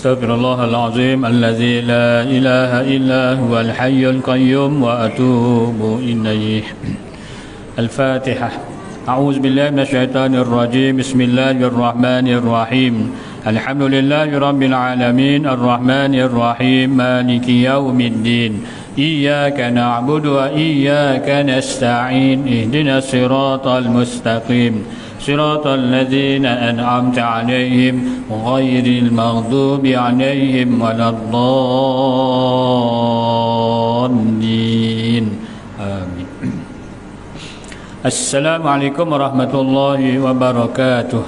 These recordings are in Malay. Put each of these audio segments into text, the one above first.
Astaghfirullahalazim allazi la ilaha illa huwal hayyul qayyum wa atubu ilaih. Al-Fatihah. A'udzu billahi minasyaitonir rajim. Bismillahirrahmanirrahim. Alhamdulillahi rabbil alamin arrahmanir rahim maliki yaumiddin. Iyyaka na'budu wa iyyaka nasta'in. Ihdinas siratal mustaqim. صراط الذين أنعمت عليهم غير المغضوب عليهم ولا الضالين آمين. السلام عليكم ورحمة الله وبركاته.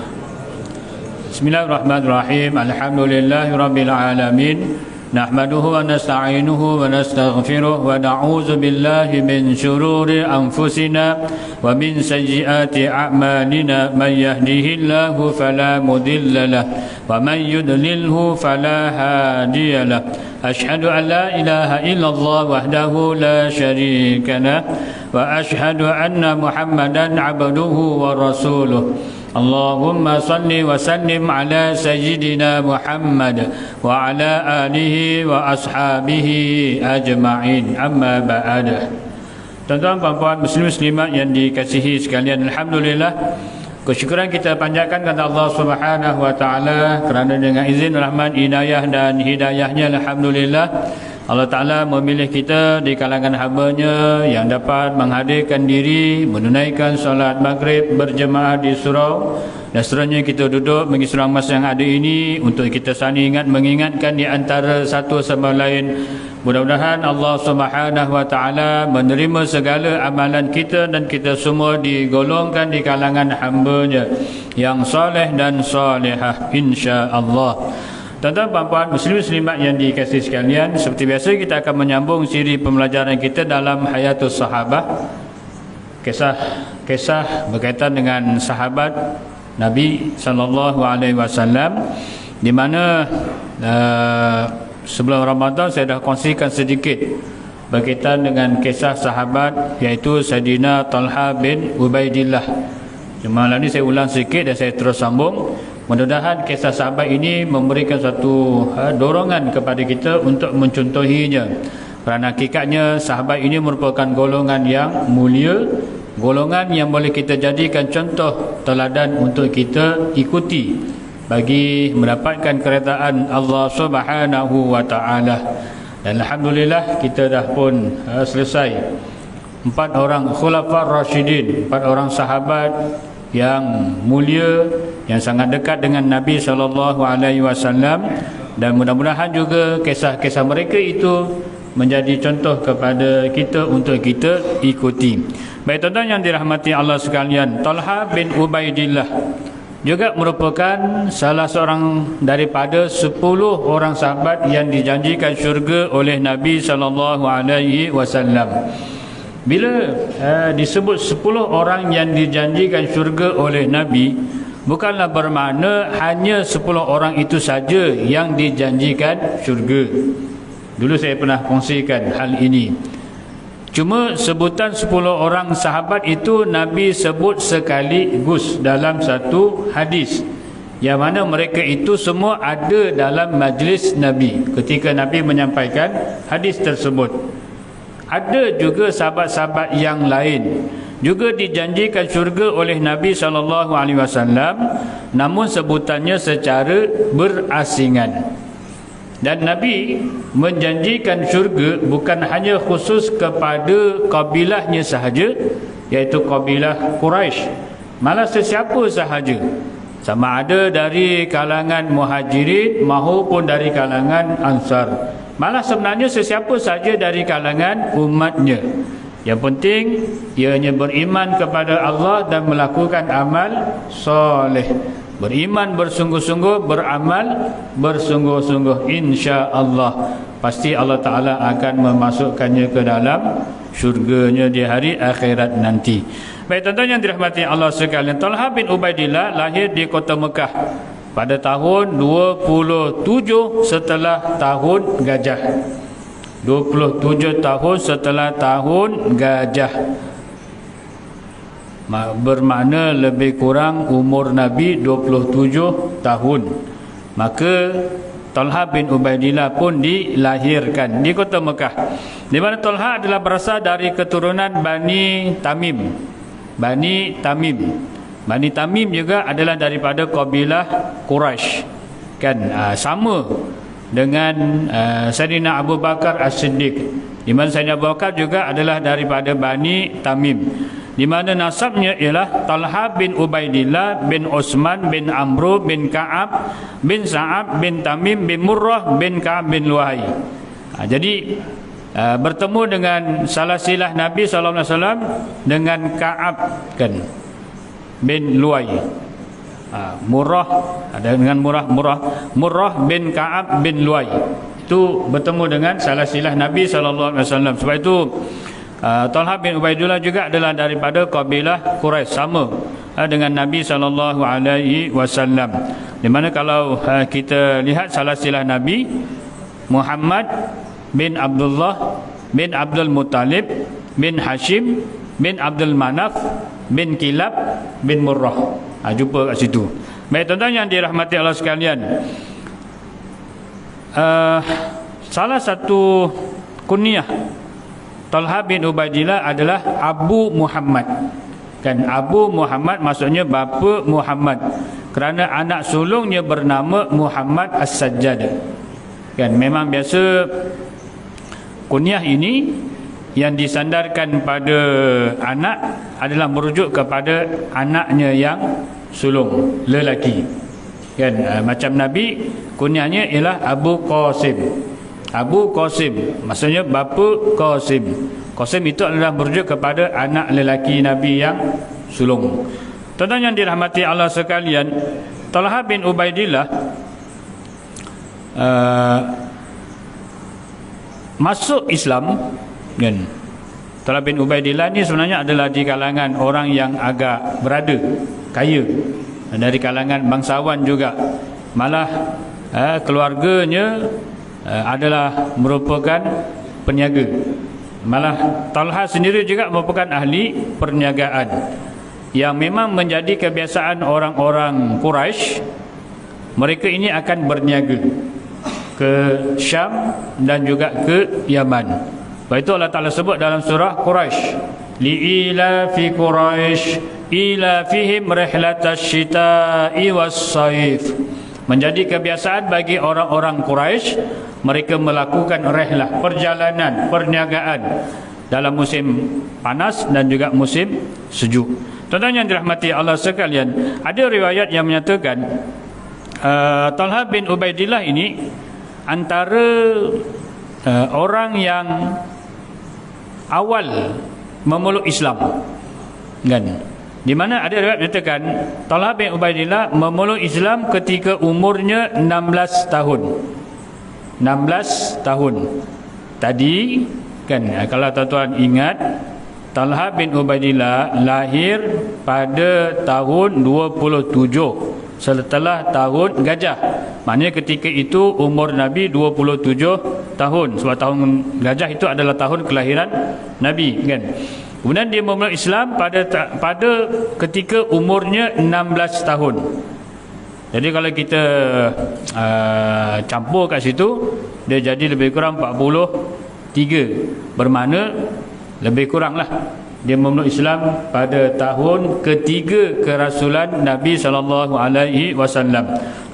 بسم الله الرحمن الرحيم. الحمد لله رب العالمين. نحمده ونستعينه ونستغفره ونعوذ بالله من شرور أنفسنا ومن سيئات أعمالنا. من يهده الله فلا مضل له ومن يضلله فلا هادي له. أشهد أن لا إله إلا الله وحده لا شريك له وأشهد أن محمدا عبده ورسوله. اللهم صل وسلم على سيدنا محمد وعلى آله وأصحابه أجمعين. أما بعد. Tuan-tuan, puan-puan, muslim-muslimat yang dikasihi sekalian, alhamdulillah, kesyukuran kita panjatkan kepada Allah Subhanahu wa taala kerana dengan izin, rahmat, inayah dan hidayahnya, alhamdulillah, Allah Ta'ala memilih kita di kalangan hamba-Nya yang dapat menghadirkan diri menunaikan solat maghrib berjemaah di surau, dan seterusnya kita duduk mengisi ruang masa yang ada ini untuk kita saling ingat mengingatkan di antara satu sama lain. Mudah-mudahan Allah Subhanahu wa taala menerima segala amalan kita dan kita semua digolongkan di kalangan hamba-Nya yang soleh dan solehah, insya-Allah. Tuan-tuan, puan-puan, muslim-muslimat yang dikasihi sekalian, seperti biasa kita akan menyambung siri pembelajaran kita dalam Hayatus Sahabah. Kisah berkaitan dengan sahabat Nabi sallallahu alaihi wasallam, di mana sebelum Ramadan saya dah kongsikan sedikit berkaitan dengan kisah sahabat, iaitu Sayyidina Talha bin Ubaidillah. Cuma hari ini saya ulang sikit dan saya terus sambung. Mudah-mudahan kisah sahabat ini memberikan satu dorongan kepada kita untuk mencontohinya. Kerana hakikatnya sahabat ini merupakan golongan yang mulia, golongan yang boleh kita jadikan contoh teladan untuk kita ikuti bagi mendapatkan keredaan Allah Subhanahu wa taala. Dan alhamdulillah kita dah pun selesai 4 orang khulafar rasyidin, 4 orang sahabat yang mulia, yang sangat dekat dengan Nabi sallallahu alaihi wasallam, dan mudah-mudahan juga kisah-kisah mereka itu menjadi contoh kepada kita untuk kita ikuti. Baik tuan-tuan yang dirahmati Allah sekalian, Talha bin Ubaidillah juga merupakan salah seorang daripada 10 orang sahabat yang dijanjikan syurga oleh Nabi sallallahu alaihi wasallam. Bila disebut 10 orang yang dijanjikan syurga oleh Nabi, bukanlah bermakna hanya 10 orang itu saja yang dijanjikan syurga. Dulu saya pernah kongsikan hal ini. Cuma sebutan 10 orang sahabat itu Nabi sebut sekaligus dalam satu hadis, yang mana mereka itu semua ada dalam majlis Nabi ketika Nabi menyampaikan hadis tersebut. Ada juga sahabat-sahabat yang lain juga dijanjikan syurga oleh Nabi SAW, namun sebutannya secara berasingan. Dan Nabi menjanjikan syurga bukan hanya khusus kepada kabilahnya sahaja, iaitu kabilah Quraisy, malah sesiapa sahaja, sama ada dari kalangan Muhajirin maupun dari kalangan Ansar, malah sebenarnya sesiapa saja dari kalangan umatnya. Yang penting ianya beriman kepada Allah dan melakukan amal soleh, beriman bersungguh-sungguh, beramal bersungguh-sungguh, insya-Allah pasti Allah Ta'ala akan memasukkannya ke dalam syurganya di hari akhirat nanti. Baik tuan-tuan yang dirahmati Allah sekalian, Talha bin Ubaidillah lahir di kota Mekah pada tahun 27 setelah tahun gajah. 27 tahun setelah tahun gajah, bermakna lebih kurang umur Nabi 27 tahun. Maka Talha bin Ubaidillah pun dilahirkan di kota Mekah, di mana Talha adalah berasal dari keturunan Bani Tamim. Bani Tamim, Bani Tamim juga adalah daripada kabilah Quraisy, kan? Sama dengan Sayyidina Abu Bakar As-Siddiq, di mana Sayyidina Abu Bakar juga adalah daripada Bani Tamim, di mana nasabnya ialah Talha bin Ubaidillah bin Utsman bin Amru bin Ka'ab bin Sa'ab bin Tamim bin Murrah bin Ka'ab bin Luhai. Jadi bertemu dengan salah silah Nabi SAW dengan Ka'ab, kan, bin Luhai. Murrah ada dengan Murrah bin Ka'ab bin Luhai, itu bertemu dengan salah silah Nabi SAW. Sebab itu Talha bin Ubaidillah juga adalah daripada kabilah Quraisy, sama dengan Nabi SAW. Di mana kalau kita lihat salah silah Nabi, Muhammad bin Abdullah bin Abdul Muttalib bin Hashim bin Abdul Manaf bin Kilab bin Murrah. Jumpa kat situ. Baik tuan-tuan yang dirahmati Allah sekalian, salah satu kunyah Talha bin Ubaidillah adalah Abu Muhammad, kan? Abu Muhammad maksudnya bapa Muhammad, kerana anak sulungnya bernama Muhammad As-Sajjad, kan? Memang biasa kunyah ini yang disandarkan pada anak adalah merujuk kepada anaknya yang sulung lelaki, kan? Macam Nabi kunyahnya ialah Abu Qasim. Abu Qasim maksudnya bapa Qasim. Qasim itu adalah merujuk kepada anak lelaki Nabi yang sulung. Tuan-tuan yang dirahmati Allah sekalian, Talha bin Ubaidillah masuk Islam, kan? Talha bin Ubaidillah ni sebenarnya adalah di kalangan orang yang agak berada, kaya, dari kalangan bangsawan juga. Malah keluarganya adalah merupakan peniaga. Malah Talha sendiri juga merupakan ahli perniagaan, yang memang menjadi kebiasaan orang-orang Quraisy. Mereka ini akan berniaga ke Syam dan juga ke Yaman. Sebab itu Allah Ta'ala sebut dalam surah Quraisy, li'ilafi Quraisy ilafihim rihlatash syita'i was-saif. Menjadi kebiasaan bagi orang-orang Quraisy, mereka melakukan rihlah, perjalanan, perniagaan dalam musim panas dan juga musim sejuk. Tuan-tuan yang dirahmati Allah sekalian, ada riwayat yang menyatakan Talha bin Ubaidillah ini antara orang yang awal memeluk Islam, kan? Di mana ada riwayat menyatakan Talha bin Ubaidillah memeluk Islam ketika umurnya 16 tahun. 16 tahun. Tadi, kan, kalau tuan-tuan ingat, Talha bin Ubaidillah lahir pada tahun 27 setelah tahun gajah. Maknanya ketika itu umur Nabi 27 tahun. Sebab tahun gajah itu adalah tahun kelahiran Nabi, kan? Kemudian dia memeluk Islam pada ketika umurnya 16 tahun. Jadi kalau kita campur kat situ, dia jadi lebih kurang 43. Bermakna lebih kuranglah dia memeluk Islam pada tahun ketiga kerasulan Nabi SAW.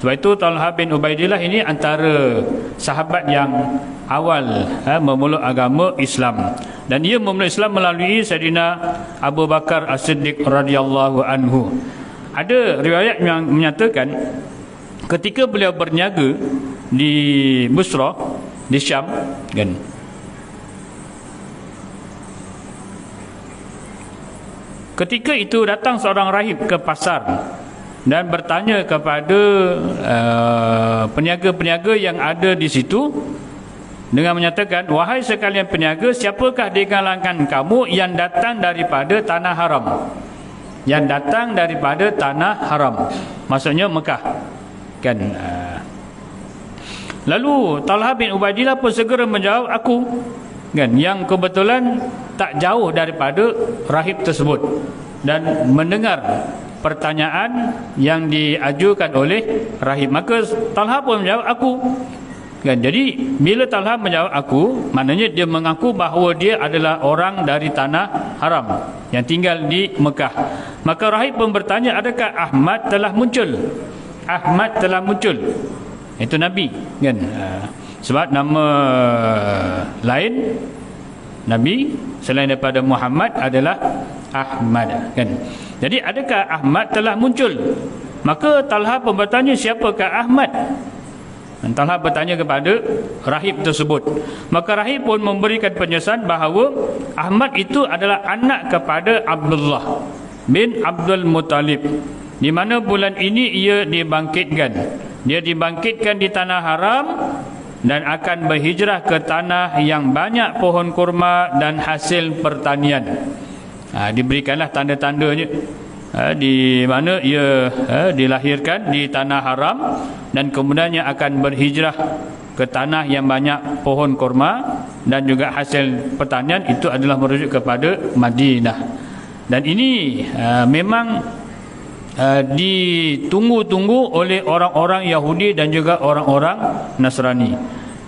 Sebab itu Talha bin Ubaidillah ini antara sahabat yang awal memeluk agama Islam, dan dia memeluk Islam melalui Sayyidina Abu Bakar As-Siddiq radhiyallahu anhu. Ada riwayat yang menyatakan ketika beliau berniaga di Busra, di Syam, kan, ketika itu datang seorang rahib ke pasar dan bertanya kepada peniaga-peniaga yang ada di situ dengan menyatakan, wahai sekalian peniaga, siapakah di kalangan kamu yang datang daripada tanah haram? Yang datang daripada tanah haram, maksudnya Mekah, kan? Lalu Talha bin Ubaidillah pun segera menjawab, aku, kan, yang kebetulan tak jauh daripada rahib tersebut dan mendengar pertanyaan yang diajukan oleh rahib. Maka Talha pun menjawab, aku. Kan? Jadi bila Talha menjawab aku, maknanya dia mengaku bahawa dia adalah orang dari tanah haram yang tinggal di Mekah. Maka rahib pun bertanya, adakah Ahmad telah muncul? Ahmad telah muncul. Itu Nabi, kan? Sebab nama lain Nabi selain daripada Muhammad adalah Ahmad, kan? Jadi adakah Ahmad telah muncul? Maka Talha pun bertanya, siapakah Ahmad? Dan Talha bertanya kepada rahib tersebut. Maka rahib pun memberikan penjelasan bahawa Ahmad itu adalah anak kepada Abdullah bin Abdul Muttalib, di mana bulan ini ia dibangkitkan. Dia dibangkitkan di tanah haram dan akan berhijrah ke tanah yang banyak pohon kurma dan hasil pertanian. Diberikanlah tanda-tandanya, di mana ia dilahirkan di tanah haram dan kemudiannya akan berhijrah ke tanah yang banyak pohon kurma dan juga hasil pertanian. Itu adalah merujuk kepada Madinah. Dan ini memang ditunggu-tunggu oleh orang-orang Yahudi dan juga orang-orang Nasrani,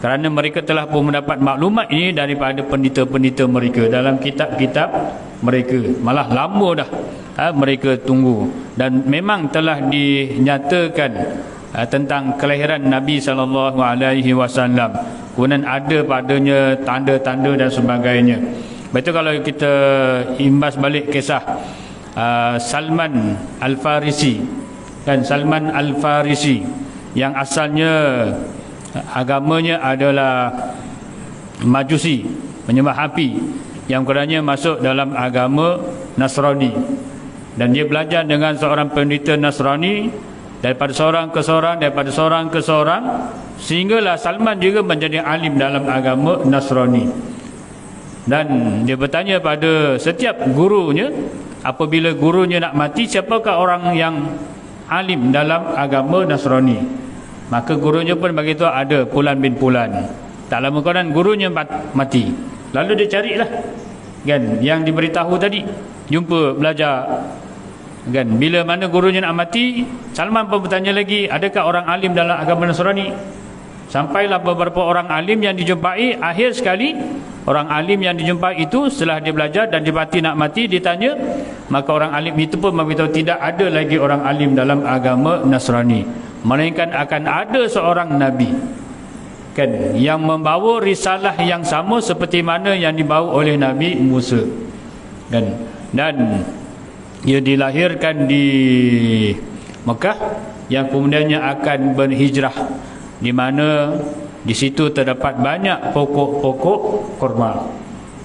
kerana mereka telah pun mendapat maklumat ini daripada pendeta-pendeta mereka dalam kitab-kitab mereka. Malah lama dah mereka tunggu, dan memang telah dinyatakan tentang kelahiran Nabi SAW. Kemudian ada padanya tanda-tanda dan sebagainya. Betul, kalau kita imbas balik kisah Salman Al-Farisi, kan? Salman Al-Farisi yang asalnya agamanya adalah Majusi, menyembah api, yang kemudiannya masuk dalam agama Nasrani, dan dia belajar dengan seorang pendeta Nasrani, daripada seorang ke seorang, daripada seorang ke seorang, sehinggalah Salman juga menjadi alim dalam agama Nasrani. Dan dia bertanya pada setiap gurunya, apabila gurunya nak mati, siapakah orang yang alim dalam agama Nasrani? Maka gurunya pun beritahu, ada Fulan bin Fulan. Tak lama kemudian gurunya mati. Lalu dia carilah, kan, yang diberitahu tadi, jumpa, belajar, kan. Bila mana gurunya nak mati, Salman pun bertanya lagi, adakah orang alim dalam agama Nasrani? Sampailah beberapa orang alim yang dijumpai. Akhir sekali, orang alim yang dijumpai itu, setelah dia belajar dan dia nak mati, ditanya, maka orang alim itu pun memberitahu tidak ada lagi orang alim dalam agama Nasrani, melainkan akan ada seorang Nabi, kan, yang membawa risalah yang sama seperti mana yang dibawa oleh Nabi Musa, kan. Dan ia dilahirkan di Mekah, yang kemudiannya akan berhijrah, di mana di situ terdapat banyak pokok-pokok kurma.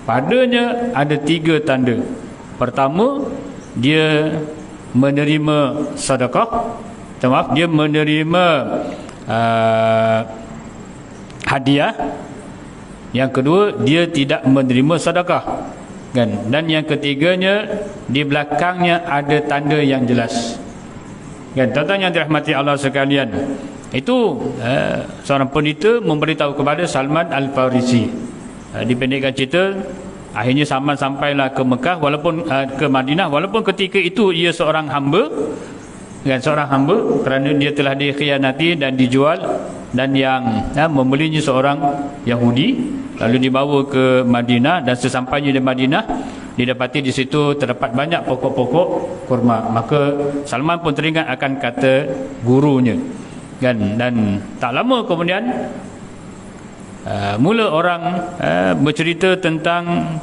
Padanya ada 3 tanda. Pertama, dia menerima sedekah. Maaf, dia menerima hadiah. Yang kedua, dia tidak menerima sedekah, kan? Dan yang ketiganya, di belakangnya ada tanda yang jelas, kan? Tuan-tuan yang dirahmati Allah sekalian, itu seorang pendeta memberitahu kepada Salman Al-Farisi. Dipendekkan cerita, akhirnya Salman sampailah ke Mekah, walaupun ke Madinah, walaupun ketika itu ia seorang hamba, kan, seorang hamba, kerana dia telah dikhianati dan dijual, dan yang membelinya seorang Yahudi. Lalu dibawa ke Madinah, dan sesampainya di Madinah, didapati di situ terdapat banyak pokok-pokok kurma. Maka Salman pun teringat akan kata gurunya, kan. Dan tak lama kemudian mula orang bercerita tentang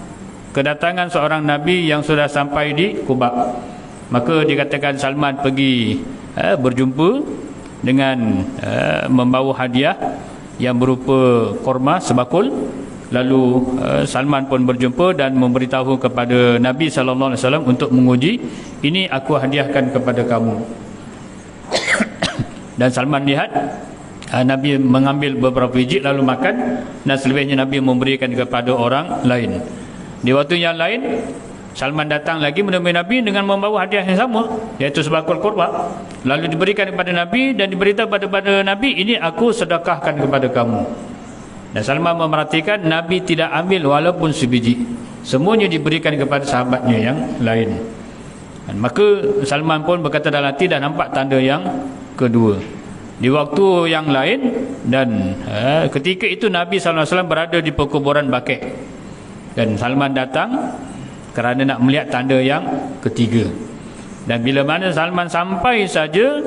kedatangan seorang Nabi yang sudah sampai di Quba. Maka dikatakan Salman pergi berjumpa dengan membawa hadiah yang berupa kurma sebakul. Lalu Salman pun berjumpa dan memberitahu kepada Nabi SAW untuk menguji, ini aku hadiahkan kepada kamu. Dan Salman lihat Nabi mengambil beberapa biji lalu makan, dan selebihnya Nabi memberikan kepada orang lain. Di waktu yang lain, Salman datang lagi menemui Nabi dengan membawa hadiah yang sama, iaitu sebakul kurma. Lalu diberikan kepada Nabi dan diberitahu kepada Nabi, ini aku sedekahkan kepada kamu. Dan Salman memerhatikan Nabi tidak ambil walaupun sebiji, semuanya diberikan kepada sahabatnya yang lain. Dan maka Salman pun berkata dalam hati dah nampak tanda yang kedua. Di waktu yang lain dan ketika itu Nabi SAW berada di perkuburan Baqi', dan Salman datang kerana nak melihat tanda yang ketiga. Dan bila mana Salman sampai saja,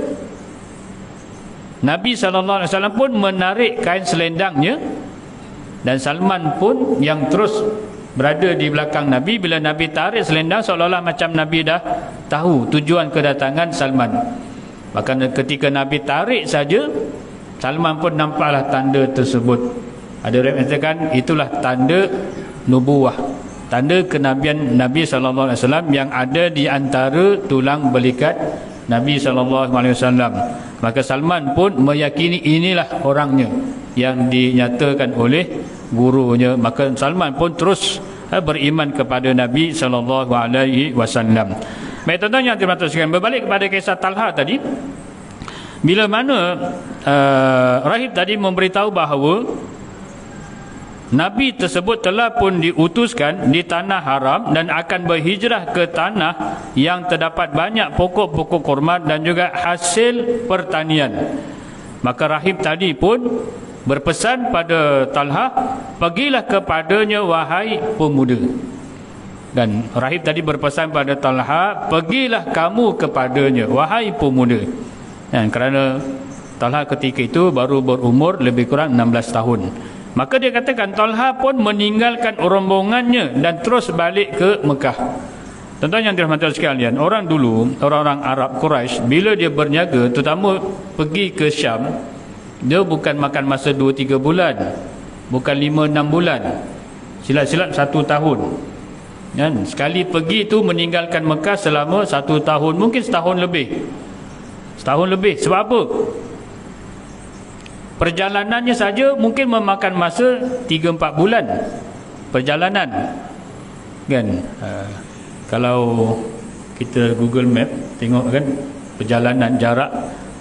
Nabi SAW pun menarik kain selendangnya, dan Salman pun yang terus berada di belakang Nabi. Bila Nabi tarik selendang, seolah-olah macam Nabi dah tahu tujuan kedatangan Salman. Maka ketika Nabi tarik saja, Salman pun nampaklah tanda tersebut. Ada orang mengatakan itulah tanda nubuwah, tanda kenabian Nabi SAW yang ada di antara tulang belikat Nabi SAW. Maka Salman pun meyakini inilah orangnya yang dinyatakan oleh gurunya. Maka Salman pun terus beriman kepada Nabi SAW. Baik, tuan-tuan yang dirahmati sekalian, berbalik kepada kisah Talha tadi. Bila mana rahib tadi memberitahu bahawa Nabi tersebut telah pun diutuskan di tanah haram dan akan berhijrah ke tanah yang terdapat banyak pokok-pokok kurma dan juga hasil pertanian, maka rahib tadi pun berpesan pada Talha, pergilah kepadanya wahai pemuda. Dan rahib tadi berpesan pada Talha, pergilah kamu kepadanya wahai pemuda. Dan kerana Talha ketika itu baru berumur lebih kurang 16 tahun, maka dia katakan Talha pun meninggalkan rombongannya dan terus balik ke Mekah. Tuan-tuan yang dirahmati sekalian, orang dulu, orang-orang Arab Quraisy, bila dia berniaga, terutama pergi ke Syam, dia bukan makan masa 2-3 bulan, bukan 5-6 bulan, silap-silap 1 tahun. Kan? Sekali pergi itu meninggalkan Mekah selama 1 tahun, mungkin setahun lebih. Setahun lebih. Sebab apa? Perjalanannya saja mungkin memakan masa 3-4 bulan perjalanan. Kan? Kalau kita Google Map tengok kan perjalanan jarak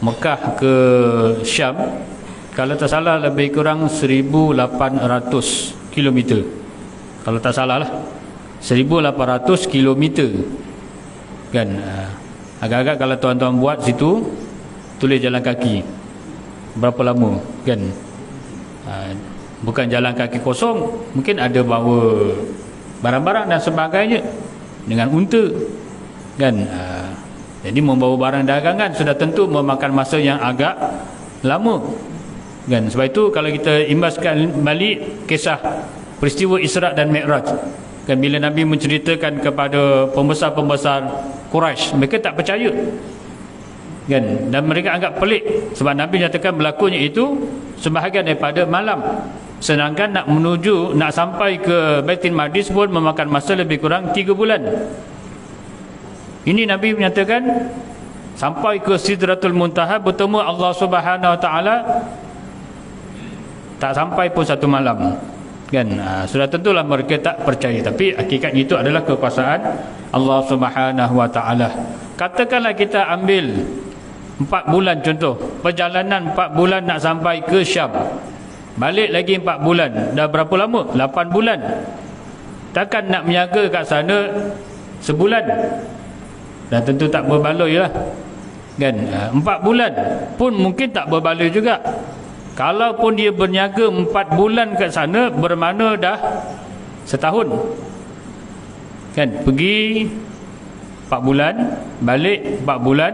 Mekah ke Syam, kalau tak salah lebih kurang 1,800 km. Kalau tak salah lah 1,800 km. Kan? Agak-agak kalau tuan-tuan buat situ, tulis jalan kaki berapa lama, kan? Bukan jalan kaki kosong, mungkin ada bawa barang-barang dan sebagainya dengan unta, kan? Jadi membawa barang dagangan sudah tentu memakan masa yang agak lama, kan? Sebab itu kalau kita imbaskan balik kisah peristiwa Isra' dan Mi'raj, kan, bila Nabi menceritakan kepada pembesar-pembesar Quraisy, mereka tak percaya, kan? Dan mereka anggap pelik sebab Nabi nyatakan berlakunya itu sebahagian daripada malam, sedangkan nak sampai ke Baitul Maqdis pun memakan masa lebih kurang 3 bulan. Ini Nabi menyatakan sampai ke Sidratul Muntaha bertemu Allah Subhanahu Wa Taala tak sampai pun 1 malam, kan? Sudah tentulah mereka tak percaya, tapi hakikatnya itu adalah kekuasaan Allah Subhanahu Wa Taala. Katakanlah kita ambil 4 bulan contoh, perjalanan 4 bulan nak sampai ke Syam, balik lagi 4 bulan, dah berapa lama? 8 bulan. Takkan nak menjaga kat sana sebulan? Dan tentu tak berbaloi lah, kan? 4 bulan pun mungkin tak berbaloi juga. Kalaupun dia berniaga 4 bulan kat sana, bermakna dah setahun, kan? Pergi 4 bulan, balik 4 bulan,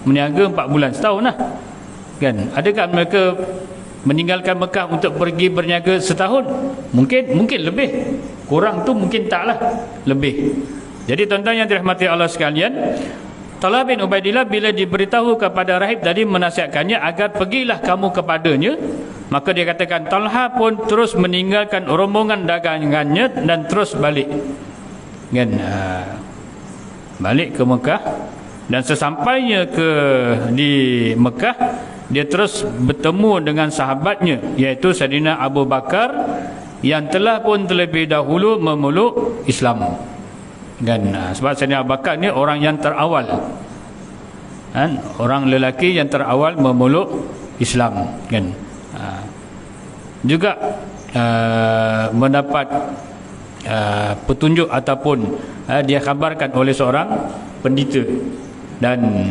meniaga 4 bulan, setahun lah, kan? Adakah mereka meninggalkan Mekah untuk pergi berniaga setahun? Mungkin lebih, kurang tu mungkin taklah, lebih. Jadi tuan-tuan yang dirahmati Allah sekalian, Talha bin Ubaidillah bila diberitahu kepada rahib tadi menasihatkannya agar pergilah kamu kepadanya, maka dia katakan Talha pun terus meninggalkan rombongan dagangannya dan terus balik, kan? Balik ke Mekah. Dan sesampainya di Mekah, dia terus bertemu dengan sahabatnya, iaitu Sayyidina Abu Bakar, yang telah pun terlebih dahulu memeluk Islam, kan? Sebab Sayyidina Abu Bakar ni orang yang terawal, kan? Orang lelaki yang terawal memeluk Islam, kan? Juga mendapat petunjuk ataupun dia khabarkan oleh seorang pendeta. Dan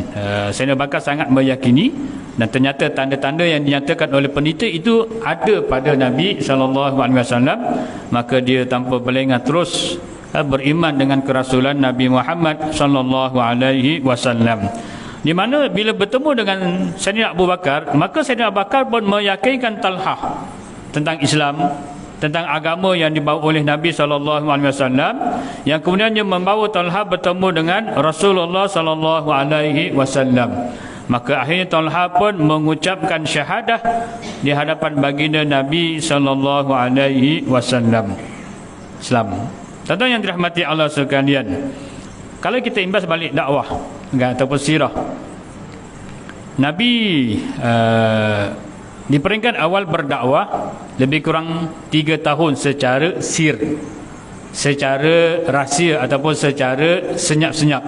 Sayyidina Abu Bakar sangat meyakini, dan ternyata tanda-tanda yang dinyatakan oleh pendeta itu ada pada Nabi SAW. Maka dia tanpa berlengah terus beriman dengan kerasulan Nabi Muhammad SAW. Di mana bila bertemu dengan Sayyidina Abu Bakar, maka Sayyidina Abu Bakar pun meyakinkan Talhah tentang Islam, tentang agama yang dibawa oleh Nabi SAW, yang kemudiannya membawa Talha bertemu dengan Rasulullah SAW. Maka akhirnya Talha pun mengucapkan syahadah di hadapan baginda Nabi SAW. Islam. Tuan-tuan yang dirahmati Allah sekalian, kalau kita imbas balik dakwah ataupun sirah Nabi, di peringkat awal berdakwah lebih kurang 3 tahun secara secara rahsia ataupun secara senyap-senyap.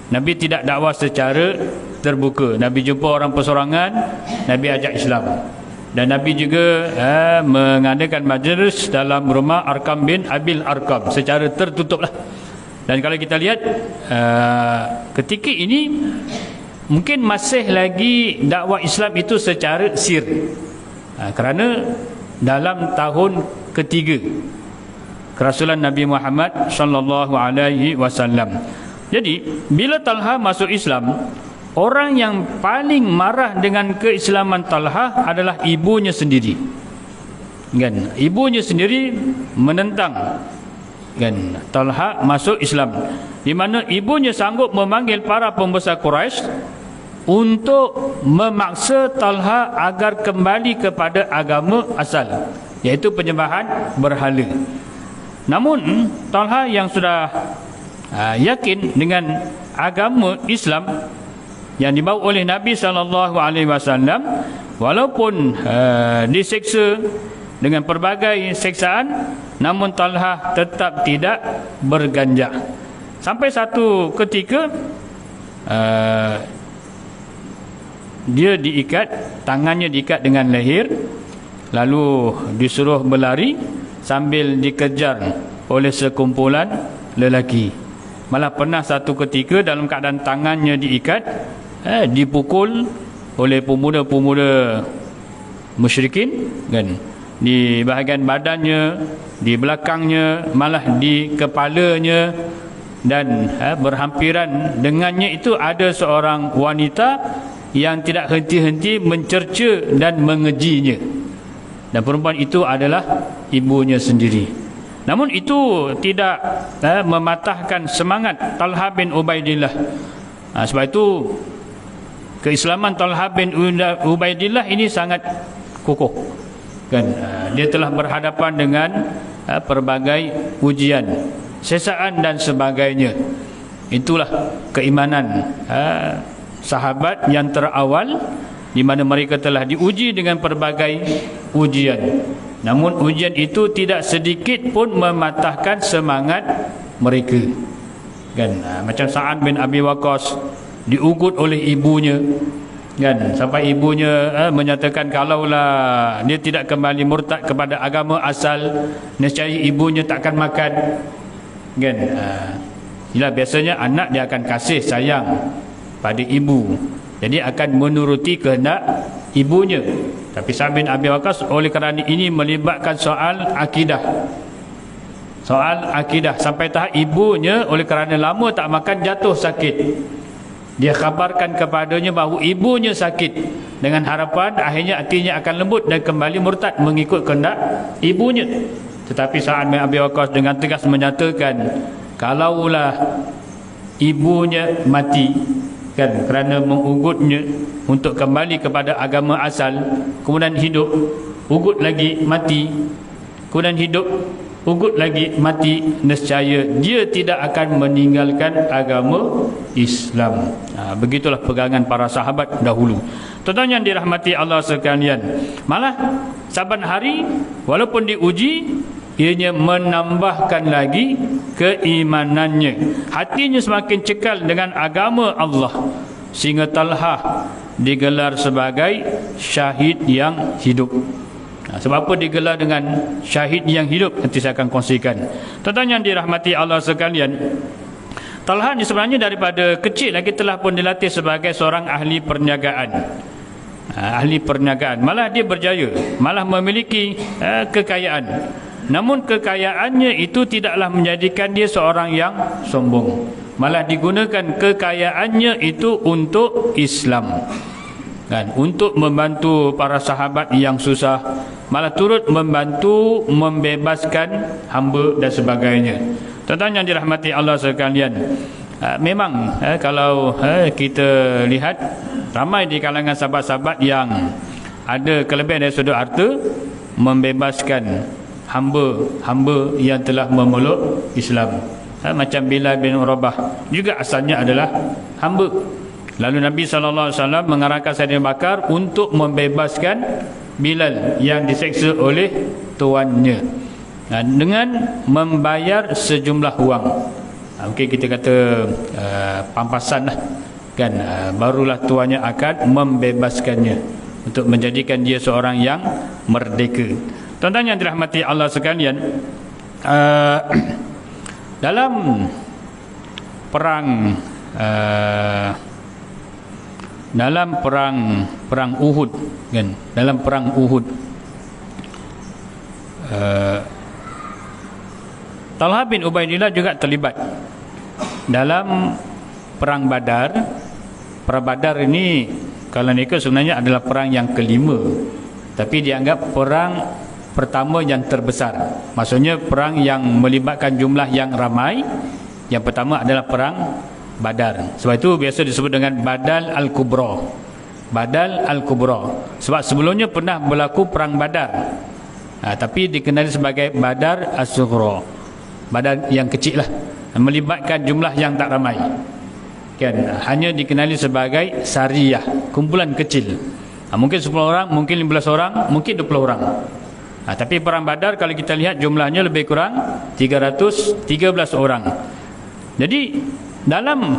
Nabi tidak dakwah secara terbuka. Nabi jumpa orang persorangan, Nabi ajak Islam. Dan Nabi juga mengadakan majlis dalam rumah Arkam bin Abil Arkam secara tertutup lah. Dan kalau kita lihat ketika ini mungkin masih lagi dakwah Islam itu secara kerana dalam tahun ketiga kerasulan Nabi Muhammad SAW. Jadi bila Talha masuk Islam, orang yang paling marah dengan keislaman Talha adalah ibunya sendiri. Kan? Ibunya sendiri menentang Talha masuk Islam, di mana ibunya sanggup memanggil para pembesar Quraisy untuk memaksa Talha agar kembali kepada agama asal, iaitu penyembahan berhala. Namun Talha yang sudah yakin dengan agama Islam yang dibawa oleh Nabi SAW, walaupun diseksa dengan pelbagai seksaan, namun Talha tetap tidak berganjak. Sampai satu ketika dia diikat, tangannya diikat dengan leher, lalu disuruh berlari sambil dikejar oleh sekumpulan lelaki. Malah pernah satu ketika dalam keadaan tangannya diikat, dipukul oleh pemuda-pemuda musyrikin, kan? Di bahagian badannya, di belakangnya, malah di kepalanya, dan berhampiran dengannya itu ada seorang wanita yang tidak henti-henti mencerca dan mengejinya, dan perempuan itu adalah ibunya sendiri. Namun itu tidak mematahkan semangat Talha bin Ubaidillah. Sebab itu keislaman Talha bin Ubaidillah ini sangat kokoh, kan? Dia telah berhadapan dengan pelbagai ujian, sesaan dan sebagainya. Itulah keimanan sahabat yang terawal, di mana mereka telah diuji dengan pelbagai ujian. Namun ujian itu tidak sedikit pun mematahkan semangat mereka, kan? Macam Sa'ad bin Abi Waqqas diugut oleh ibunya, kan? Sampai ibunya menyatakan kalaulah dia tidak kembali murtad kepada agama asal, nescaya ibunya takkan makan, kan? Inilah biasanya anak dia akan kasih sayang pada ibu, jadi akan menuruti kehendak ibunya. Tapi Sa'ad bin Abi Waqqas oleh kerana ini melibatkan soal akidah, sampai tahap ibunya oleh kerana lama tak makan jatuh sakit. Dia khabarkan kepadanya bahawa ibunya sakit, dengan harapan akhirnya hatinya akan lembut dan kembali murtad mengikut kehendak ibunya. Tetapi Sa'ad bin Abi Waqqas dengan tegas menyatakan, kalaulah ibunya mati, kan, kerana mengugutnya untuk kembali kepada agama asal, kemudian hidup, ugut lagi mati, kemudian hidup, ugut lagi mati, nescaya dia tidak akan meninggalkan agama Islam. Begitulah pegangan para sahabat dahulu. Tuan-tuan yang dirahmati Allah sekalian, malah saban hari walaupun diuji, ianya menambahkan lagi keimanannya, hatinya semakin cekal dengan agama Allah, sehingga Talha digelar sebagai syahid yang hidup. Sebab apa digelar dengan syahid yang hidup? Nanti saya akan kongsikan. Tuan-tuan yang dirahmati Allah sekalian, Talha ni sebenarnya daripada kecil lagi telah pun dilatih sebagai seorang ahli perniagaan. Ahli perniagaan, malah dia berjaya, malah memiliki kekayaan. Namun kekayaannya itu tidaklah menjadikan dia seorang yang sombong. Malah digunakan kekayaannya itu untuk Islam, kan, untuk membantu para sahabat yang susah, malah turut membantu membebaskan hamba dan sebagainya. Tuan-tuan yang dirahmati Allah sekalian, memang kalau kita lihat ramai di kalangan sahabat-sahabat yang ada kelebihan dari sudut harta, membebaskan hamba-hamba yang telah memeluk Islam. Macam Bilal bin Rabah juga asalnya adalah hamba. Lalu Nabi SAW mengarahkan Saidina Bakar untuk membebaskan Bilal yang diseksa oleh tuannya, dengan membayar sejumlah wang. Mungkin kita kata pampasan lah, kan, barulah tuannya akan membebaskannya untuk menjadikan dia seorang yang merdeka. Tuan-tuan yang dirahmati Allah sekalian, dalam perang Uhud, kan, dalam perang Uhud, Talha bin Ubaidillah juga terlibat dalam perang Badar. Perang Badar ini kalau mereka sebenarnya adalah perang yang kelima, tapi dianggap perang pertama yang terbesar. Maksudnya perang yang melibatkan jumlah yang ramai. Yang pertama adalah perang Badar. Sebab itu biasa disebut dengan Badal Al-Kubra. Badal Al-Kubra. Sebab sebelumnya pernah berlaku perang Badar, tapi dikenali sebagai Badar As-Sughra, Badar yang kecil lah, melibatkan jumlah yang tak ramai, kan, hanya dikenali sebagai Sariyah, kumpulan kecil. Mungkin 10 orang, mungkin 15 orang, mungkin 20 orang. Tapi perang Badar kalau kita lihat jumlahnya lebih kurang 313 orang. Jadi dalam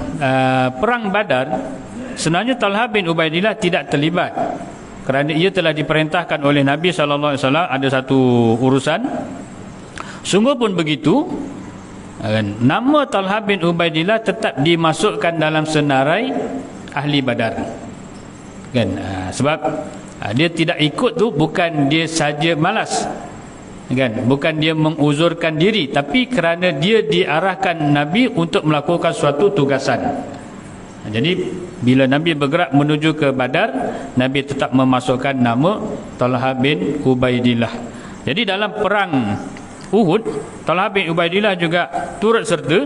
perang Badar sebenarnya Talha bin Ubaidillah tidak terlibat, kerana ia telah diperintahkan oleh Nabi SAW ada satu urusan. Sungguh pun begitu, nama Talha bin Ubaidillah tetap dimasukkan dalam senarai ahli Badar, kan, sebab dia tidak ikut tu bukan dia saja malas, kan, bukan dia menguzurkan diri, tapi kerana dia diarahkan Nabi untuk melakukan suatu tugasan. Jadi bila Nabi bergerak menuju ke Badar, Nabi tetap memasukkan nama Talha bin Ubaidillah. Jadi dalam perang Uhud, Talha bin Ubaidillah juga turut serta,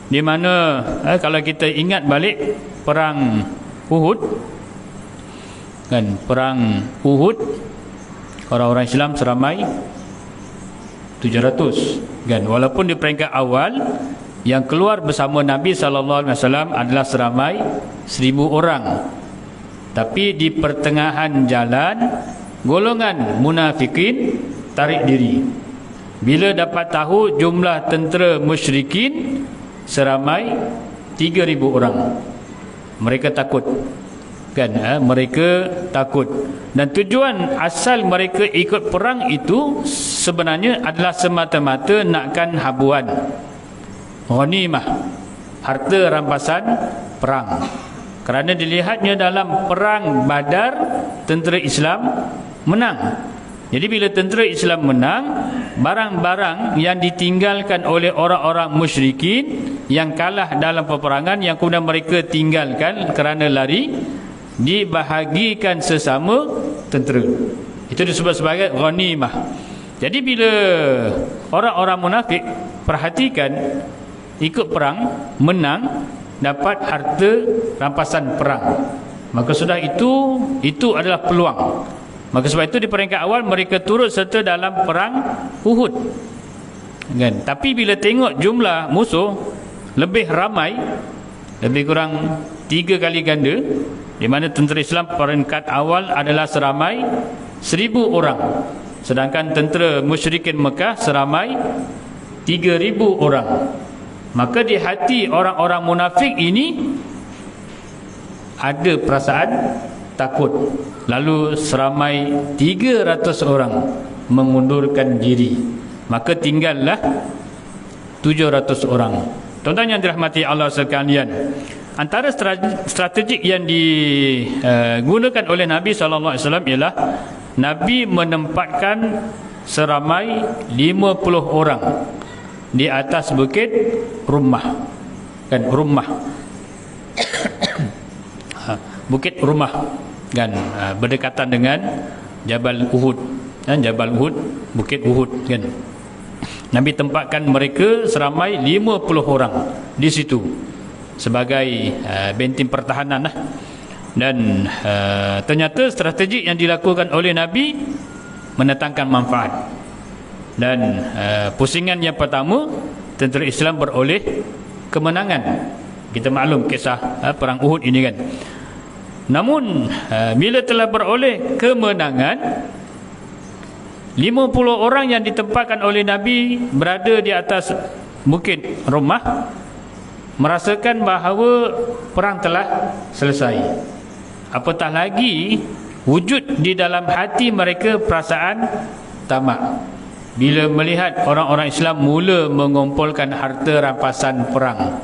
di mana kalau kita ingat balik perang Uhud, kan, perang Uhud orang-orang Islam seramai 700, kan, walaupun di peringkat awal yang keluar bersama Nabi SAW adalah seramai 1000 orang, tapi di pertengahan jalan golongan munafikin tarik diri. Bila dapat tahu jumlah tentera musyrikin seramai 3000 orang, mereka takut, kan, mereka takut. Dan tujuan asal mereka ikut perang itu sebenarnya adalah semata-mata nakkan habuan, ghanimah, harta rampasan perang. Kerana dilihatnya dalam perang Badar tentera Islam menang. Jadi bila tentera Islam menang, barang-barang yang ditinggalkan oleh orang-orang musyrikin yang kalah dalam peperangan, yang kemudian mereka tinggalkan kerana lari, dibahagikan sesama tentera. Itu disebut sebagai ghanimah. Jadi bila orang-orang munafik perhatikan ikut perang, menang, dapat harta rampasan perang, maka sudah itu adalah peluang. Maka sebab itu di peringkat awal mereka turut serta dalam perang Uhud, kan? Tapi bila tengok jumlah musuh lebih ramai, lebih kurang 3 kali ganda, di mana tentera Islam peringkat awal adalah seramai 1000 orang, sedangkan tentera musyrikin Mekah seramai 3000 orang. Maka di hati orang-orang munafik ini ada perasaan takut. Lalu seramai 300 orang mengundurkan diri, maka tinggallah 700 orang. Tuan-tuan yang dirahmati Allah sekalian, antara strategik yang digunakan oleh Nabi SAW ialah Nabi menempatkan seramai 50 orang di atas bukit Rumah, kan, Rumah bukit Rumah, kan, berdekatan dengan Jabal Uhud, kan, Jabal Uhud, bukit Uhud, kan. Nabi tempatkan mereka seramai 50 orang di situ sebagai benteng pertahanan lah. Dan ternyata strategi yang dilakukan oleh Nabi mendatangkan manfaat. Dan pusingan yang pertama, tentera Islam beroleh kemenangan. Kita maklum kisah perang Uhud ini, kan. Namun bila telah beroleh kemenangan, 50 orang yang ditempatkan oleh Nabi berada di atas bukit Rumah merasakan bahawa perang telah selesai. Apatah lagi wujud di dalam hati mereka perasaan tamak bila melihat orang-orang Islam mula mengumpulkan harta rampasan perang,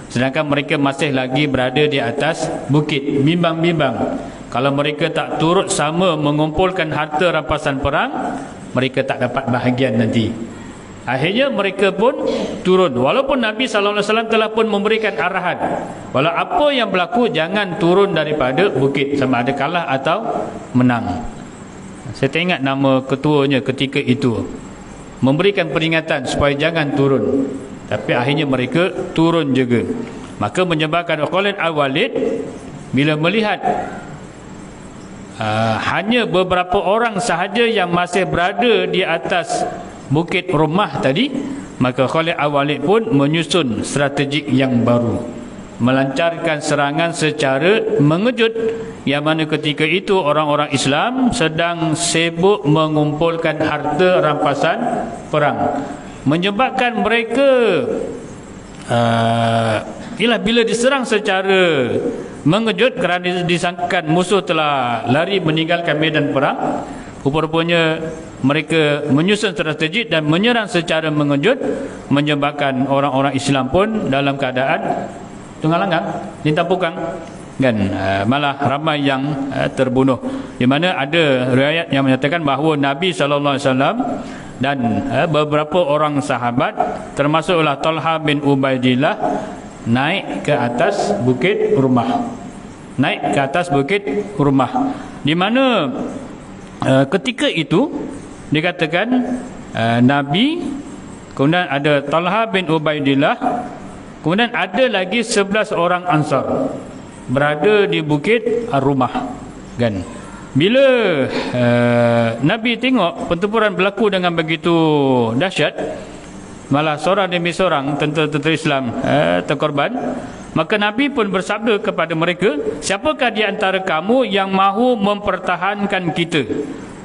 sedangkan mereka masih lagi berada di atas bukit, bimbang-bimbang. Kalau mereka tak turut sama mengumpulkan harta rampasan perang, mereka tak dapat bahagian nanti. Akhirnya mereka pun turun. Walaupun Nabi SAW telah pun memberikan arahan, walau apa yang berlaku, jangan turun daripada bukit, sama ada kalah atau menang. Saya tak ingat nama ketuanya ketika itu, memberikan peringatan supaya jangan turun. Tapi akhirnya mereka turun juga. Maka menyebabkan Khalid Al-Walid bila melihat hanya beberapa orang sahaja yang masih berada di atas bukit Rumah tadi, maka Khalid Al-Walid pun menyusun strategi yang baru, melancarkan serangan secara mengejut, yang mana ketika itu orang-orang Islam sedang sibuk mengumpulkan harta rampasan perang, menyebabkan mereka bila diserang secara mengejut kerana disangkakan musuh telah lari meninggalkan medan perang, rupa-rupanya mereka menyusun strategi dan menyerang secara mengejut, menyebabkan orang-orang Islam pun dalam keadaan tunggang langgang, lintang pukang, kan, malah ramai yang terbunuh. Di mana ada riwayat yang menyatakan bahawa Nabi SAW dan beberapa orang sahabat, termasuklah Talha bin Ubaidillah, naik ke atas bukit Rumah, naik ke atas bukit Rumah, di mana ketika itu dikatakan Nabi, kemudian ada Talha bin Ubaidillah, kemudian ada lagi 11 orang Ansar berada di bukit Rumah, kan. Bila Nabi tengok pertempuran berlaku dengan begitu dahsyat, malah seorang demi seorang tentera Islam terkorban, maka Nabi pun bersabda kepada mereka, siapakah di antara kamu yang mahu mempertahankan kita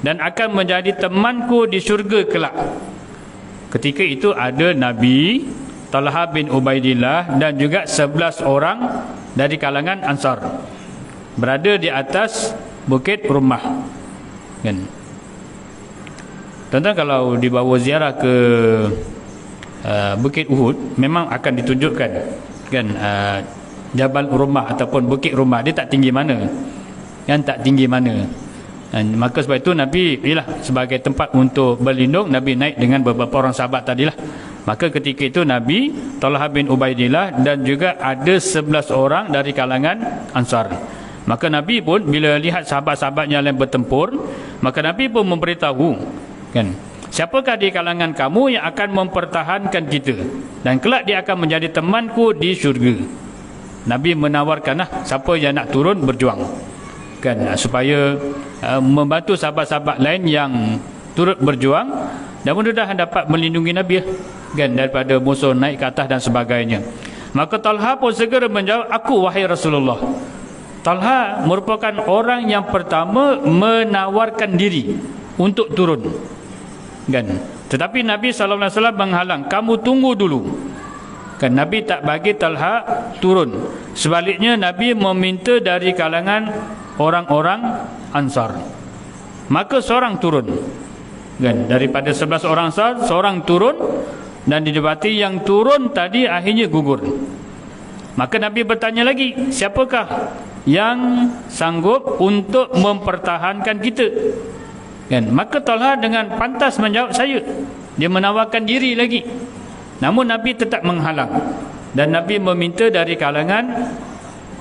dan akan menjadi temanku di syurga kelak? Ketika itu ada Nabi, Talha bin Ubaidillah dan juga 11 orang dari kalangan Ansar berada di atas bukit Rumah, kan. Tuan-tuan kalau dibawa ziarah ke bukit Uhud, memang akan ditunjukkan, kan, Jabal Rumah ataupun bukit Rumah, dia tak tinggi mana, kan, tak tinggi mana. Dan maka sebab itu Nabi, ialah sebagai tempat untuk berlindung, Nabi naik dengan beberapa orang sahabat tadilah. Maka ketika itu Nabi, Talha bin Ubaidillah dan juga ada 11 orang dari kalangan Ansar. Maka Nabi pun bila lihat sahabat-sahabatnya yang bertempur, maka Nabi pun memberitahu, kan, siapakah di kalangan kamu yang akan mempertahankan kita dan kelak dia akan menjadi temanku di syurga. Nabi menawarkanlah siapa yang nak turun berjuang, kan, supaya membantu sahabat-sahabat lain yang turut berjuang dan mudah-mudahan dapat melindungi Nabi, kan, daripada musuh naik ke atas dan sebagainya. Maka Talha pun segera menjawab, aku wahai Rasulullah. Talha merupakan orang yang pertama menawarkan diri untuk turun, kan. Tetapi Nabi SAW menghalang, kamu tunggu dulu, kan. Nabi tak bagi Talha turun. Sebaliknya Nabi meminta dari kalangan orang-orang Ansar, maka seorang turun, kan. Daripada 11 orang Ansar, seorang turun dan didapati yang turun tadi akhirnya gugur. Maka Nabi bertanya lagi, siapakah yang sanggup untuk mempertahankan kita? Kan? Maka Talha dengan pantas menjawab, saya. Dia menawarkan diri lagi. Namun Nabi tetap menghalang, dan Nabi meminta dari kalangan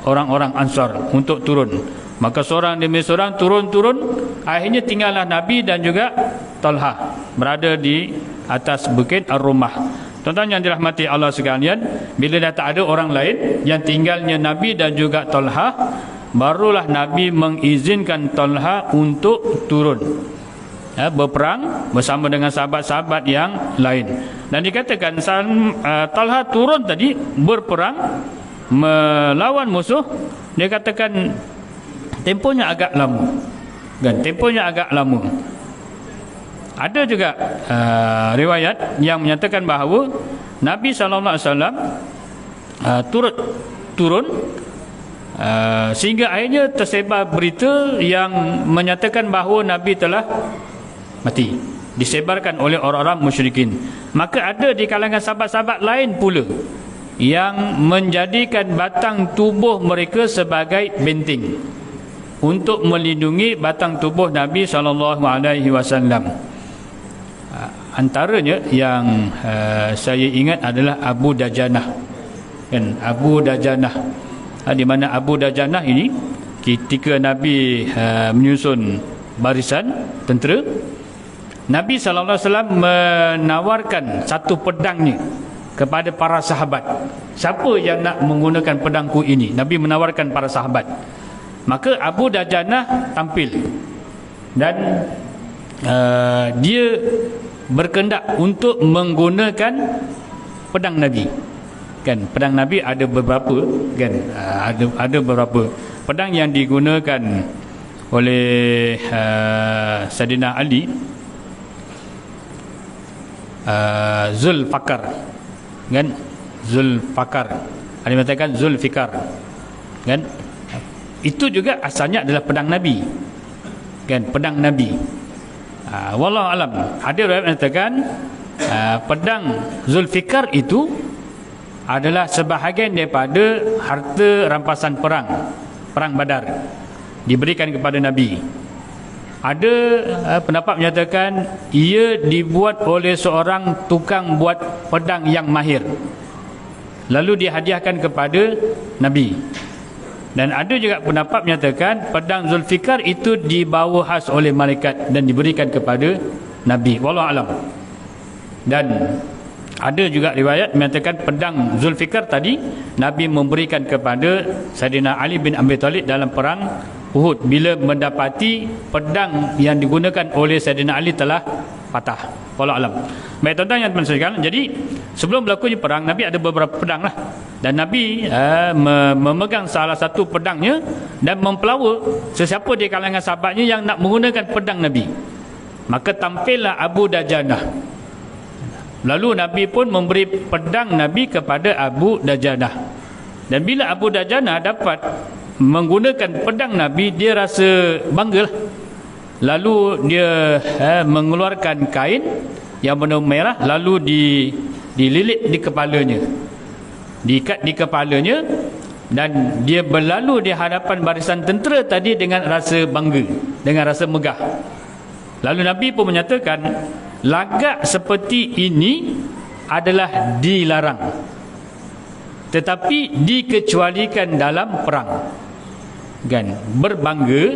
orang-orang Ansar untuk turun. Maka seorang demi seorang turun. Akhirnya tinggallah Nabi dan juga Talha berada di atas bukit Ar-Rumah. Tuan-tuan yang dirahmati Allah sekalian, bila dah tak ada orang lain, yang tinggalnya Nabi dan juga Talha, barulah Nabi mengizinkan Talha untuk turun, berperang bersama dengan sahabat-sahabat yang lain. Dan dikatakan Talha turun tadi berperang melawan musuh, dia katakan tempohnya agak lama, kan? Tempohnya agak lama. Ada juga riwayat yang menyatakan bahawa Nabi SAW turun sehingga akhirnya tersebar berita yang menyatakan bahawa Nabi telah mati, disebarkan oleh orang-orang musyrikin. Maka ada di kalangan sahabat-sahabat lain pula yang menjadikan batang tubuh mereka sebagai benteng untuk melindungi batang tubuh Nabi SAW. Antaranya yang saya ingat adalah Abu Dajanah, kan? Abu Dajanah, di mana Abu Dajanah ini ketika Nabi menyusun barisan tentera, Nabi SAW menawarkan satu pedangnya kepada para sahabat. Siapa yang nak menggunakan pedangku ini? Nabi menawarkan para sahabat. Maka Abu Dajanah tampil, dan dia berkehendak untuk menggunakan pedang Nabi. Kan, pedang Nabi ada beberapa, kan? Ada beberapa pedang yang digunakan oleh Sayyidina Ali, Zulfakar, kan? Zulfakar, ada yang mengatakan Zulfikar, kan? Itu juga asalnya adalah pedang Nabi, kan? Pedang Nabi. Wallahu alam. Ada riwayat mengatakan pedang Zulfikar itu adalah sebahagian daripada harta rampasan perang Badar, diberikan kepada Nabi. Ada pendapat menyatakan ia dibuat oleh seorang tukang buat pedang yang mahir, lalu dihadiahkan kepada Nabi. Dan ada juga pendapat menyatakan pedang Zulfikar itu dibawa khas oleh malaikat dan diberikan kepada Nabi. Wallahu alam. Dan ada juga riwayat menyatakan pedang Zulfikar tadi Nabi memberikan kepada Sayyidina Ali bin Abi Thalib dalam perang Uhud, bila mendapati pedang yang digunakan oleh Sayyidina Ali telah patah. Wallahu alam. Baik tuan-tuan yang dimuliakan, jadi sebelum berlakunya perang, Nabi ada beberapa pedang lah, dan Nabi memegang salah satu pedangnya dan mempelawa sesiapa di kalangan sahabatnya yang nak menggunakan pedang Nabi. Maka tampillah Abu Dajanah. Lalu Nabi pun memberi pedang Nabi kepada Abu Dajanah. Dan bila Abu Dajanah dapat menggunakan pedang Nabi, dia rasa bangga. Lalu dia mengeluarkan kain yang warna merah, lalu dililit di kepalanya, diikat di kepalanya, dan dia berlalu di hadapan barisan tentera tadi dengan rasa bangga, dengan rasa megah. Lalu Nabi pun menyatakan, lagak seperti ini adalah dilarang, tetapi dikecualikan dalam perang. Kan, berbangga,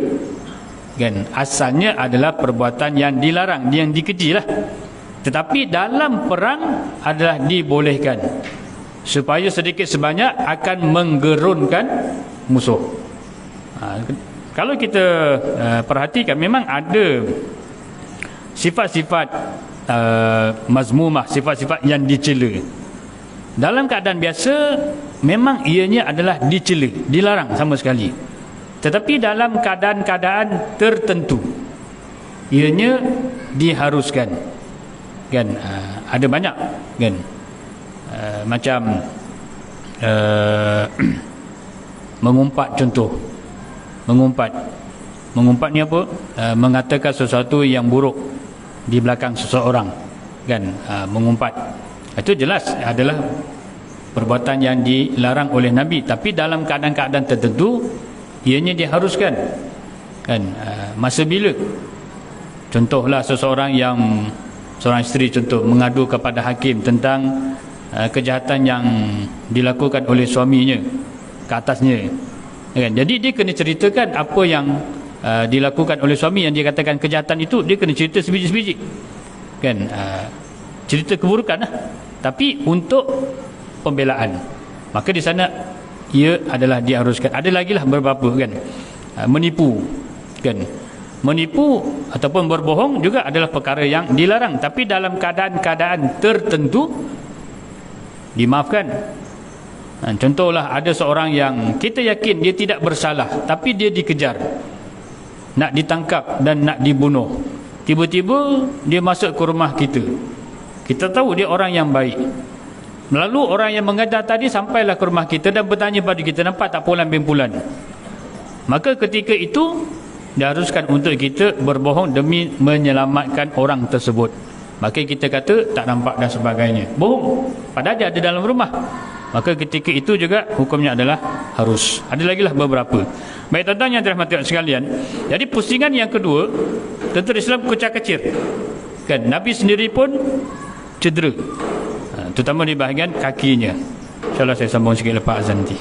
kan, asalnya adalah perbuatan yang dilarang, yang dikeji lah. Tetapi dalam perang adalah dibolehkan, supaya sedikit sebanyak akan menggerunkan musuh. Kalau kita perhatikan, memang ada sifat-sifat mazmumah, sifat-sifat yang dicela. Dalam keadaan biasa memang ianya adalah dicela, dilarang sama sekali. Tetapi dalam keadaan-keadaan tertentu ianya diharuskan. Kan, ada banyak, kan, macam mengumpat. Contoh mengumpat ni apa? Mengatakan sesuatu yang buruk di belakang seseorang, kan, mengumpat. Itu jelas adalah perbuatan yang dilarang oleh Nabi, tapi dalam keadaan-keadaan tertentu ianya diharuskan kan. Masa bila contohlah seorang isteri contoh mengadu kepada hakim tentang kejahatan yang dilakukan oleh suaminya ke atasnya kan? Jadi dia kena ceritakan apa yang dilakukan oleh suami yang dia katakan kejahatan itu, dia kena cerita sebiji-sebiji kan. Cerita keburukan lah, tapi untuk pembelaan. Maka di sana ia adalah diharuskan. Ada lagi lah beberapa kan, menipu kan. Menipu ataupun berbohong juga adalah perkara yang dilarang, tapi dalam keadaan-keadaan tertentu dimaafkan. Contohlah ada seorang yang kita yakin dia tidak bersalah, tapi dia dikejar, nak ditangkap dan nak dibunuh. Tiba-tiba dia masuk ke rumah kita, kita tahu dia orang yang baik. Lalu orang yang mengajar tadi sampailah ke rumah kita dan bertanya pada kita, nampak tak pulan bin pulan? Maka ketika itu diharuskan untuk kita berbohong demi menyelamatkan orang tersebut. Maka kita kata tak nampak dan sebagainya, bohong, padahal dia ada dalam rumah. Maka ketika itu juga hukumnya adalah harus. Ada lagi lah beberapa. Baik tuan-tuan yang dirahmati sekalian, jadi pusingan yang kedua, tentera Islam kecil-kecil kan. Nabi sendiri pun cedera, terutama di bahagian kakinya. InsyaAllah saya sambung sikit lepas azan nanti.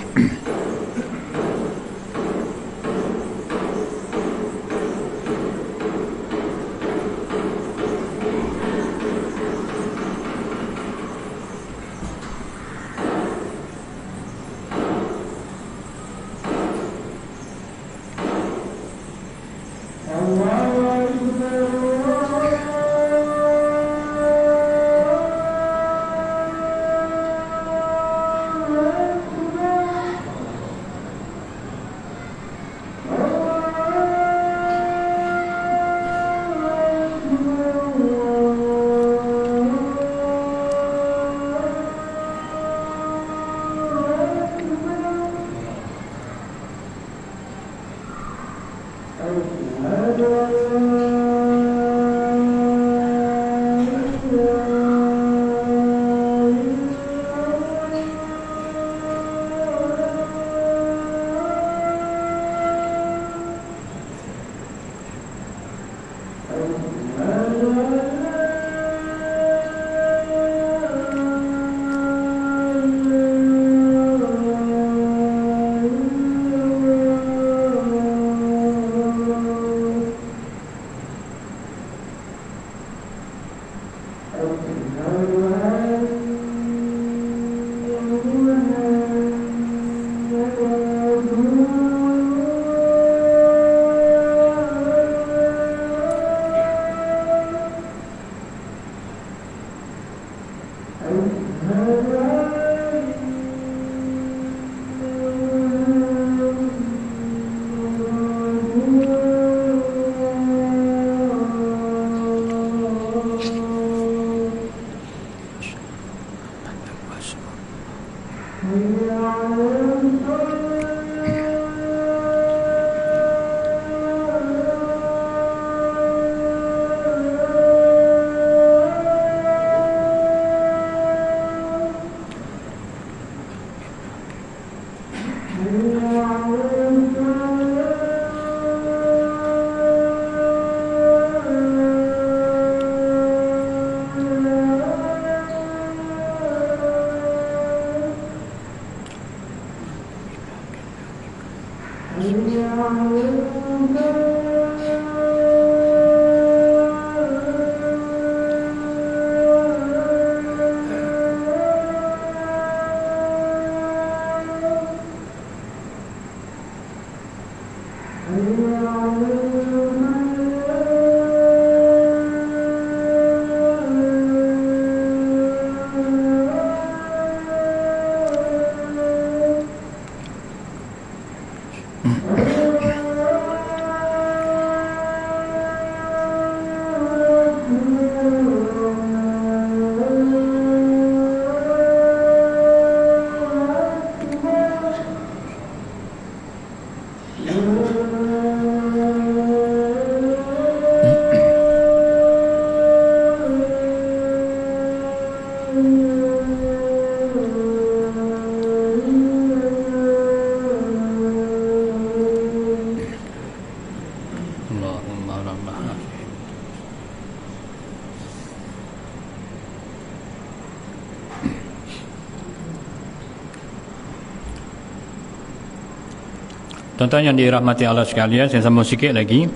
Tuan-tuan yang dirahmati Allah sekalian, saya sambung sikit lagi.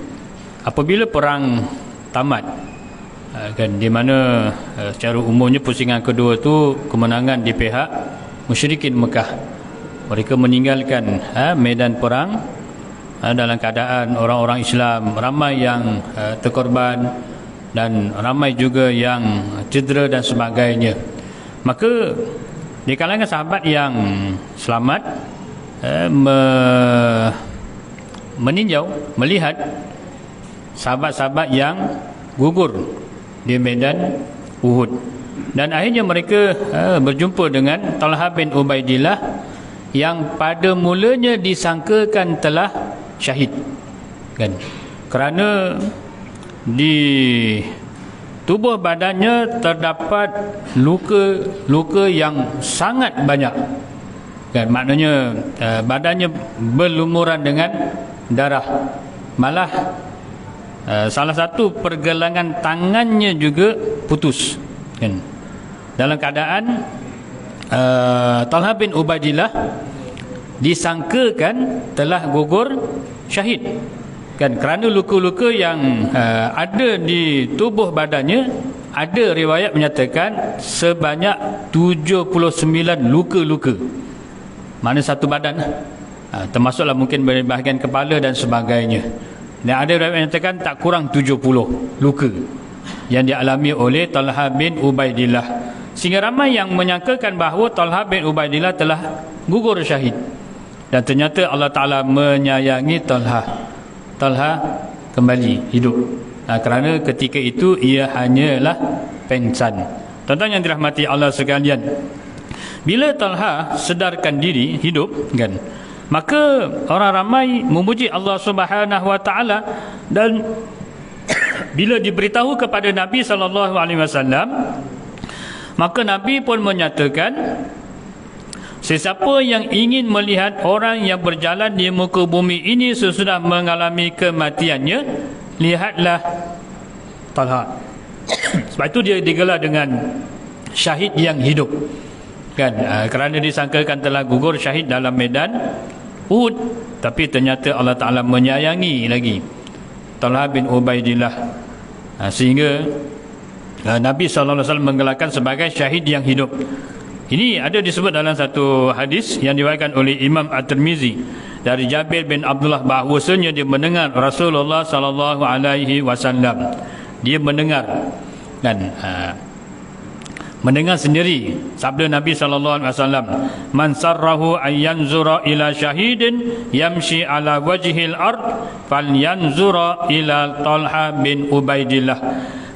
Apabila perang tamat, kan, di mana secara umumnya pusingan kedua tu kemenangan di pihak musyrikin Mekah. Mereka meninggalkan medan perang dalam keadaan orang-orang Islam ramai yang terkorban dan ramai juga yang cedera dan sebagainya. Maka di kalangan sahabat yang selamat meninjau, melihat sahabat-sahabat yang gugur di medan Uhud, dan akhirnya mereka berjumpa dengan Talha bin Ubaidillah yang pada mulanya disangkakan telah syahid, kan, kerana di tubuh badannya terdapat luka-luka yang sangat banyak, kan, maknanya badannya berlumuran dengan darah. Malah salah satu pergelangan tangannya juga putus, kan. Dalam keadaan Talha bin Ubaidillah disangkakan telah gugur syahid, kan, kerana luka-luka yang ada di tubuh badannya. Ada riwayat menyatakan sebanyak 79 luka-luka, mana satu badan, termasuklah mungkin bahagian kepala dan sebagainya. Dan ada riwayat menyatakan tak kurang 70 luka yang dialami oleh Talha bin Ubaidillah, sehingga ramai yang menyangkakan bahawa Talha bin Ubaidillah telah gugur syahid. Dan ternyata Allah Ta'ala menyayangi Talha kembali hidup, kerana ketika itu ia hanyalah pengsan. Tuan-tuan yang dirahmati Allah sekalian, bila Talha sedarkan diri hidup, kan, maka orang ramai memuji Allah Subhanahu Wa Ta'ala. Dan bila diberitahu kepada Nabi SAW, maka Nabi pun menyatakan, sesiapa yang ingin melihat orang yang berjalan di muka bumi ini sesudah mengalami kematiannya, lihatlah Talha. Sebab itu dia digelar dengan syahid yang hidup, kan, kerana disangkakan telah gugur syahid dalam medan Uhud. Tapi ternyata Allah Ta'ala menyayangi lagi Talha bin Ubaidillah, sehingga Nabi SAW menggelarkan sebagai syahid yang hidup. Ini ada disebut dalam satu hadis yang diriwayatkan oleh Imam At-Tirmizi dari Jabir bin Abdullah, bahawasanya dia mendengar Rasulullah SAW. Dia mendengar, kan, mendengar sendiri sabda Nabi SAW, man sarrahu ayyanzura ila syahidin yamshi ala wajhil ard falyanzura ila Talha bin Ubaidillah.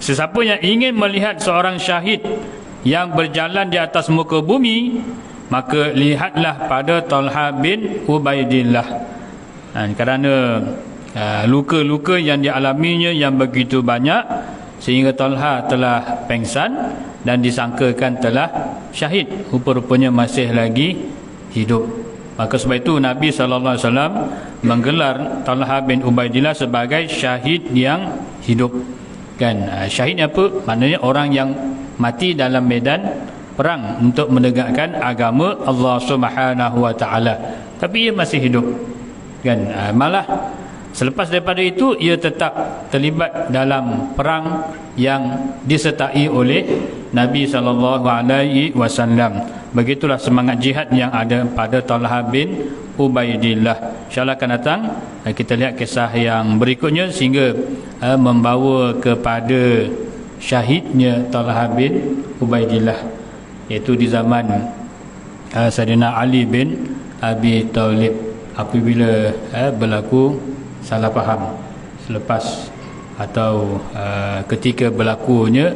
Sesiapa yang ingin melihat seorang syahid yang berjalan di atas muka bumi, maka lihatlah pada Talha bin Ubaidillah, kerana luka-luka yang dialaminya yang begitu banyak, sehingga Talha telah pengsan dan disangkakan telah syahid, rupa-rupanya masih lagi hidup. Maka sebab itu Nabi SAW menggelar Talha bin Ubaidillah sebagai syahid yang hidup, kan. Syahid apa? Maknanya orang yang mati dalam medan perang untuk menegakkan agama Allah Subhanahu Wa Ta'ala, tapi ia masih hidup, kan. Malah selepas daripada itu ia tetap terlibat dalam perang yang disertai oleh Nabi SAW. Begitulah semangat jihad yang ada pada Talha bin Ubaidillah. InsyaAllah akan datang kita lihat kisah yang berikutnya, sehingga membawa kepada syahidnya Talha bin Ubaidillah, iaitu di zaman Sayyidina Ali bin Abi Talib, apabila berlaku salah faham selepas atau ketika berlakunya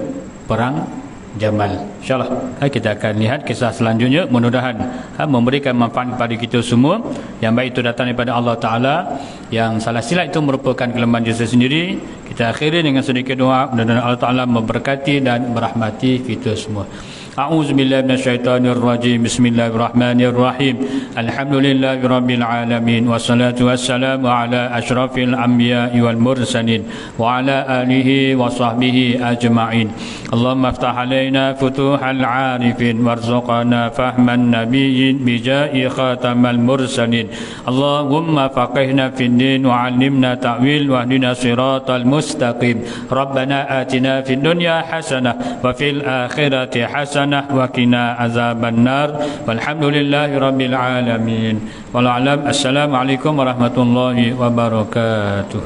perang Jamal. InsyaAllah kita akan lihat kisah selanjutnya. Mudah-mudahan memberikan manfaat kepada kita semua. Yang baik itu datang daripada Allah Ta'ala, yang salah silap itu merupakan kelemahan diri sendiri. Kita akhiri dengan sedikit doa, mudah-mudahan Allah Ta'ala memberkati dan merahmati kita semua. A'udzu billahi minasyaitonir rajim. Bismillahirrahmanirrahim. Alhamdulillahi rabbil alamin wassalatu wassalamu ala asyrafil anbiya'i wal mursalin wa ala alihi wa sahbihi ajma'in. Allahumma iftah alaina futuhal 'arifin warzuqna fahman nabiyyin bija'i khatamal mursalin. Allahumma faqihna fid din wa 'allimna ta'wil wahdina siratal mustaqim. Rabbana atina fid dunya hasanah wa fil akhirati hasanah wa qina azaban nar. Walhamdulillahi rabbil alamin. Wal a'lam. Assalamualaikum warahmatullahi wabarakatuh.